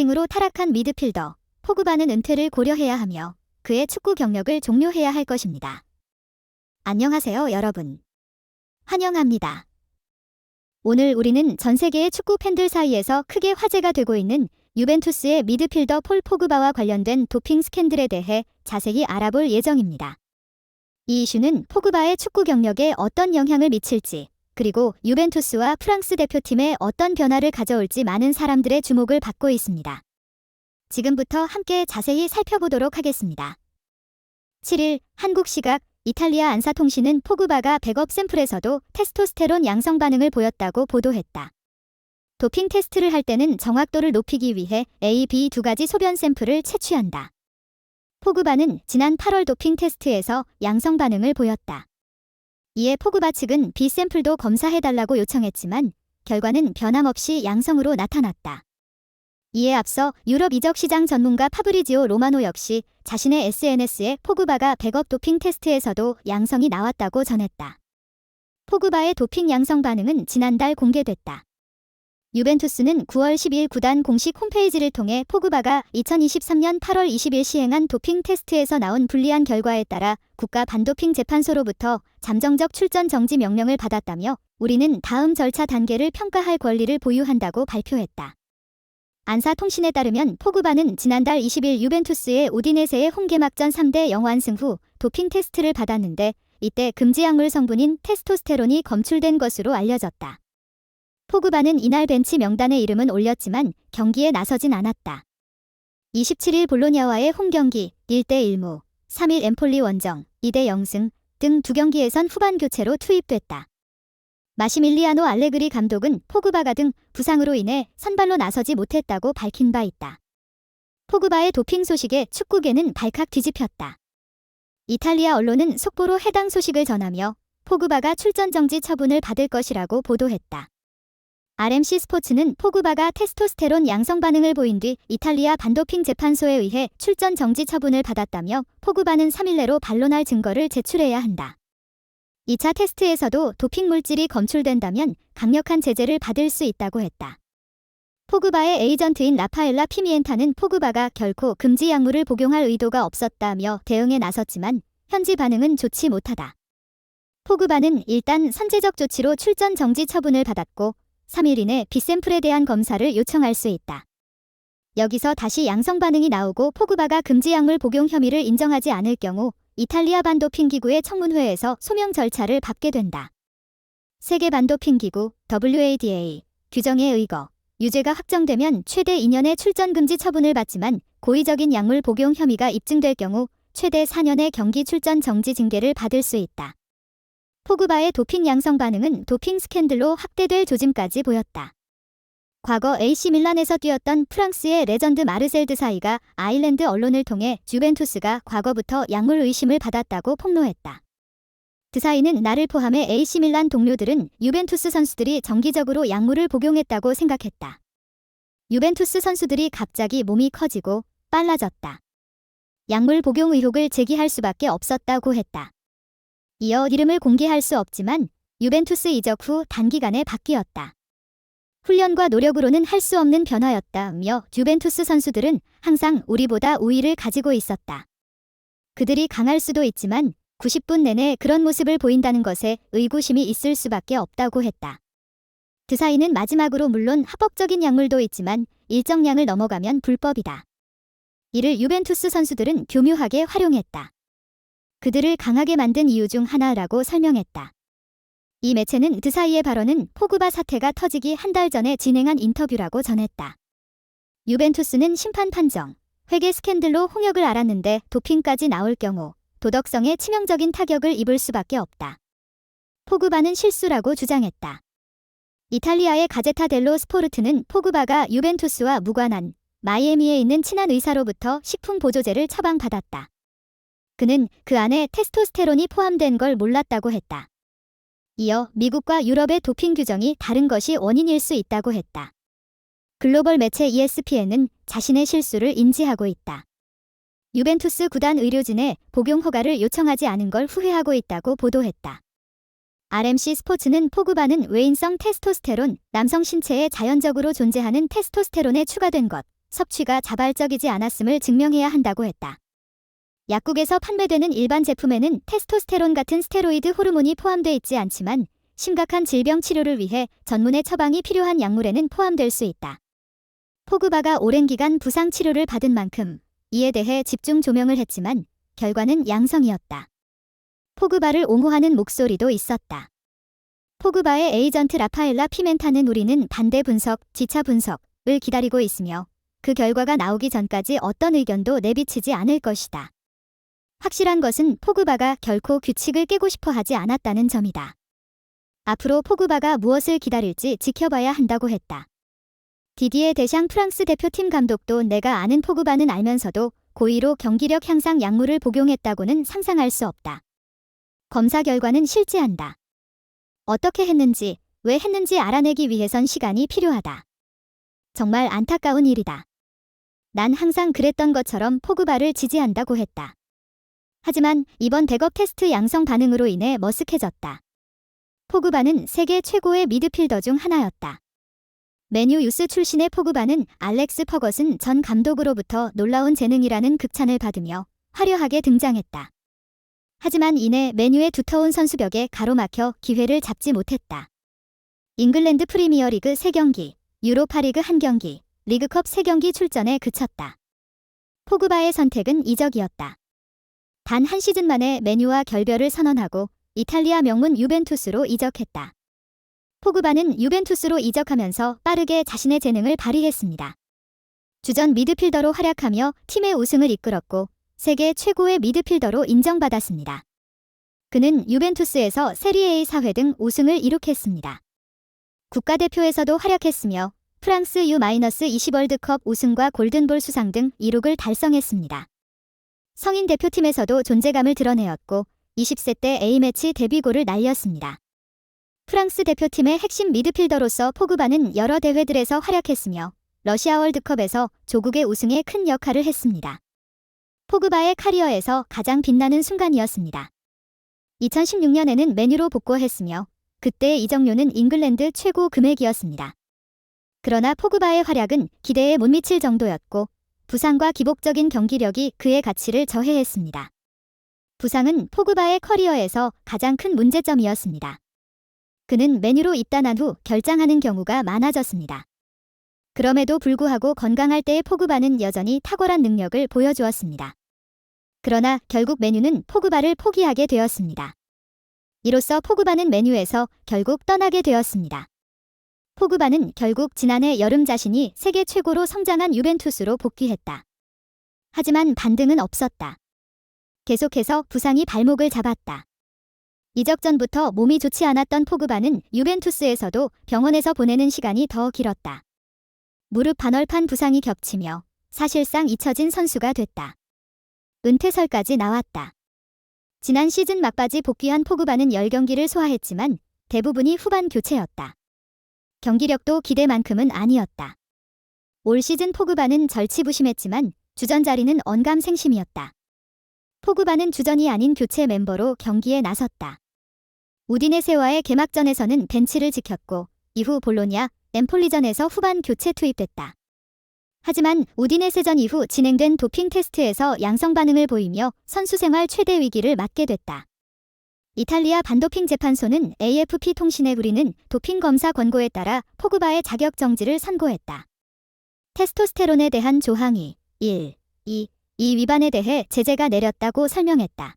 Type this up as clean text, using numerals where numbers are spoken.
도핑으로 타락한 미드필더 포그바는 은퇴를 고려해야 하며 그의 축구 경력을 종료해야 할 것입니다. 안녕하세요, 여러분. 환영합니다. 오늘 우리는 전 세계의 축구 팬들 사이에서 크게 화제가 되고 있는 유벤투스의 미드필더 폴 포그바와 관련된 도핑 스캔들에 대해 자세히 알아볼 예정입니다. 이 이슈는 포그바의 축구 경력에 어떤 영향을 미칠지, 그리고 유벤투스와 프랑스 대표팀에 어떤 변화를 가져올지 많은 사람들의 주목을 받고 있습니다. 지금부터 함께 자세히 살펴보도록 하겠습니다. 7일 한국 시각 이탈리아 안사통신은 포그바가 백업 샘플에서도 테스토스테론 양성 반응을 보였다고 보도했다. 도핑 테스트를 할 때는 정확도를 높이기 위해 A, B 두 가지 소변 샘플을 채취한다. 포그바는 지난 8월 도핑 테스트에서 양성 반응을 보였다. 이에 포그바 측은 B 샘플도 검사해달라고 요청했지만 결과는 변함없이 양성으로 나타났다. 이에 앞서 유럽 이적 시장 전문가 파브리지오 로마노 역시 자신의 SNS에 포그바가 백업 도핑 테스트에서도 양성이 나왔다고 전했다. 포그바의 도핑 양성 반응은 지난달 공개됐다. 유벤투스는 9월 10일 구단 공식 홈페이지를 통해 포그바가 2023년 8월 20일 시행한 도핑 테스트에서 나온 불리한 결과에 따라 국가 반도핑 재판소로부터 잠정적 출전 정지 명령을 받았다며 우리는 다음 절차 단계를 평가할 권리를 보유한다고 발표했다. 안사통신에 따르면 포그바는 지난달 20일 유벤투스의 우디네세의 홈개막전 3대0 완승 후 도핑 테스트를 받았는데 이때 금지 약물 성분인 테스토스테론이 검출된 것으로 알려졌다. 포그바는 이날 벤치 명단에 이름은 올렸지만 경기에 나서진 않았다. 27일 볼로냐와의 홈경기 1대1무, 3일 엠폴리 원정 2대0승 등 두 경기에선 후반 교체로 투입됐다. 마시밀리아노 알레그리 감독은 포그바가 등 부상으로 인해 선발로 나서지 못했다고 밝힌 바 있다. 포그바의 도핑 소식에 축구계는 발칵 뒤집혔다. 이탈리아 언론은 속보로 해당 소식을 전하며 포그바가 출전 정지 처분을 받을 것이라고 보도했다. RMC 스포츠는 포그바가 테스토스테론 양성 반응을 보인 뒤 이탈리아 반도핑 재판소에 의해 출전 정지 처분을 받았다며 포그바는 3일 내로 반론할 증거를 제출해야 한다. 2차 테스트에서도 도핑 물질이 검출된다면 강력한 제재를 받을 수 있다고 했다. 포그바의 에이전트인 라파엘라 피미엔타는 포그바가 결코 금지 약물을 복용할 의도가 없었다며 대응에 나섰지만 현지 반응은 좋지 못하다. 포그바는 일단 선제적 조치로 출전 정지 처분을 받았고 3일 이내 B샘플에 대한 검사를 요청할 수 있다. 여기서 다시 양성 반응이 나오고 포그바가 금지 약물 복용 혐의를 인정하지 않을 경우 이탈리아 반도핑기구의 청문회에서 소명 절차를 밟게 된다. 세계 반도핑기구 WADA 규정에 의거 유죄가 확정되면 최대 2년의 출전 금지 처분을 받지만 고의적인 약물 복용 혐의가 입증될 경우 최대 4년의 경기 출전 정지 징계를 받을 수 있다. 포그바의 도핑 양성 반응은 도핑 스캔들로 확대될 조짐까지 보였다. 과거 AC 밀란에서 뛰었던 프랑스의 레전드 마르셀 드사이가 아일랜드 언론을 통해 유벤투스가 과거부터 약물 의심을 받았다고 폭로했다. 드사이는 나를 포함해 AC 밀란 동료들은 유벤투스 선수들이 정기적으로 약물을 복용했다고 생각했다. 유벤투스 선수들이 갑자기 몸이 커지고 빨라졌다. 약물 복용 의혹을 제기할 수밖에 없었다고 했다. 이어 이름을 공개할 수 없지만 유벤투스 이적 후 단기간에 바뀌었다. 훈련과 노력으로는 할 수 없는 변화였다며 유벤투스 선수들은 항상 우리보다 우위를 가지고 있었다. 그들이 강할 수도 있지만 90분 내내 그런 모습을 보인다는 것에 의구심이 있을 수밖에 없다고 했다. 드사이는 마지막으로 물론 합법적인 약물도 있지만 일정량을 넘어가면 불법이다. 이를 유벤투스 선수들은 교묘하게 활용했다. 그들을 강하게 만든 이유 중 하나라고 설명했다. 이 매체는 드사이의 발언은 포그바 사태가 터지기 한 달 전에 진행한 인터뷰라고 전했다. 유벤투스는 심판 판정, 회계 스캔들로 홍역을 앓았는데 도핑까지 나올 경우 도덕성에 치명적인 타격을 입을 수밖에 없다. 포그바는 실수라고 주장했다. 이탈리아의 가제타 델로 스포르트는 포그바가 유벤투스와 무관한 마이애미에 있는 친한 의사로부터 식품 보조제를 처방받았다. 그는 그 안에 테스토스테론이 포함된 걸 몰랐다고 했다. 이어 미국과 유럽의 도핑 규정이 다른 것이 원인일 수 있다고 했다. 글로벌 매체 ESPN은 자신의 실수를 인지하고 있다. 유벤투스 구단 의료진에 복용 허가를 요청하지 않은 걸 후회하고 있다고 보도했다. RMC 스포츠는 포그바는 외인성 테스토스테론, 남성 신체에 자연적으로 존재하는 테스토스테론에 추가된 것, 섭취가 자발적이지 않았음을 증명해야 한다고 했다. 약국에서 판매되는 일반 제품에는 테스토스테론 같은 스테로이드 호르몬이 포함돼 있지 않지만 심각한 질병 치료를 위해 전문의 처방이 필요한 약물에는 포함될 수 있다. 포그바가 오랜 기간 부상 치료를 받은 만큼 이에 대해 집중 조명을 했지만 결과는 양성이었다. 포그바를 옹호하는 목소리도 있었다. 포그바의 에이전트 라파엘라 피멘타는 우리는 반대 분석, 지차 분석을 기다리고 있으며 그 결과가 나오기 전까지 어떤 의견도 내비치지 않을 것이다. 확실한 것은 포그바가 결코 규칙을 깨고 싶어 하지 않았다는 점이다. 앞으로 포그바가 무엇을 기다릴지 지켜봐야 한다고 했다. 디디에 데샹 프랑스 대표팀 감독도 내가 아는 포그바는 알면서도 고의로 경기력 향상 약물을 복용했다고는 상상할 수 없다. 검사 결과는 실제한다. 어떻게 했는지, 왜 했는지 알아내기 위해선 시간이 필요하다. 정말 안타까운 일이다. 난 항상 그랬던 것처럼 포그바를 지지한다고 했다. 하지만 이번 대겁 테스트 양성 반응으로 인해 머쓱해졌다. 포그바는 세계 최고의 미드필더 중 하나였다. 맨유 유스 출신의 포그바는 알렉스 퍼거슨 전 감독으로부터 놀라운 재능이라는 극찬을 받으며 화려하게 등장했다. 하지만 이내 맨유의 두터운 선수벽에 가로막혀 기회를 잡지 못했다. 잉글랜드 프리미어리그 3경기, 유로파리그 1경기, 리그컵 3경기 출전에 그쳤다. 포그바의 선택은 이적이었다. 단 한 시즌 만에 맨유와 결별을 선언하고 이탈리아 명문 유벤투스로 이적했다. 포그바는 유벤투스로 이적하면서 빠르게 자신의 재능을 발휘했습니다. 주전 미드필더로 활약하며 팀의 우승을 이끌었고 세계 최고의 미드필더로 인정받았습니다. 그는 유벤투스에서 세리에A 4회 등 우승을 이룩했습니다. 국가대표에서도 활약했으며 프랑스 U-20 월드컵 우승과 골든볼 수상 등 이룩을 달성했습니다. 성인 대표팀에서도 존재감을 드러내었고 20세 때 A매치 데뷔골을 날렸습니다. 프랑스 대표팀의 핵심 미드필더로서 포그바는 여러 대회들에서 활약했으며 러시아 월드컵에서 조국의 우승에 큰 역할을 했습니다. 포그바의 카리어에서 가장 빛나는 순간이었습니다. 2016년에는 맨유로 복귀했으며 그때의 이적료는 잉글랜드 최고 금액이었습니다. 그러나 포그바의 활약은 기대에 못 미칠 정도였고 부상과 기복적인 경기력이 그의 가치를 저해했습니다. 부상은 포그바의 커리어에서 가장 큰 문제점이었습니다. 그는 맨유로 입단한 후 결장하는 경우가 많아졌습니다. 그럼에도 불구하고 건강할 때의 포그바는 여전히 탁월한 능력을 보여주었습니다. 그러나 결국 맨유는 포그바를 포기하게 되었습니다. 이로써 포그바는 맨유에서 결국 떠나게 되었습니다. 포그바는 결국 지난해 여름 자신이 세계 최고로 성장한 유벤투스로 복귀했다. 하지만 반등은 없었다. 계속해서 부상이 발목을 잡았다. 이적 전부터 몸이 좋지 않았던 포그바는 유벤투스에서도 병원에서 보내는 시간이 더 길었다. 무릎 반월판 부상이 겹치며 사실상 잊혀진 선수가 됐다. 은퇴설까지 나왔다. 지난 시즌 막바지 복귀한 포그바는 10경기를 소화했지만 대부분이 후반 교체였다. 경기력도 기대만큼은 아니었다. 올 시즌 포그바는 절치부심했지만 주전 자리는 언감생심이었다. 포그바는 주전이 아닌 교체 멤버로 경기에 나섰다. 우디네세와의 개막전에서는 벤치를 지켰고 이후 볼로냐, 엠폴리전에서 후반 교체 투입됐다. 하지만 우디네세전 이후 진행된 도핑 테스트에서 양성 반응을 보이며 선수 생활 최대 위기를 맞게 됐다. 이탈리아 반도핑 재판소는 AFP 통신에 우리는 도핑 검사 권고에 따라 포그바의 자격 정지를 선고했다. 테스토스테론에 대한 조항이 1, 2, 이 위반에 대해 제재가 내렸다고 설명했다.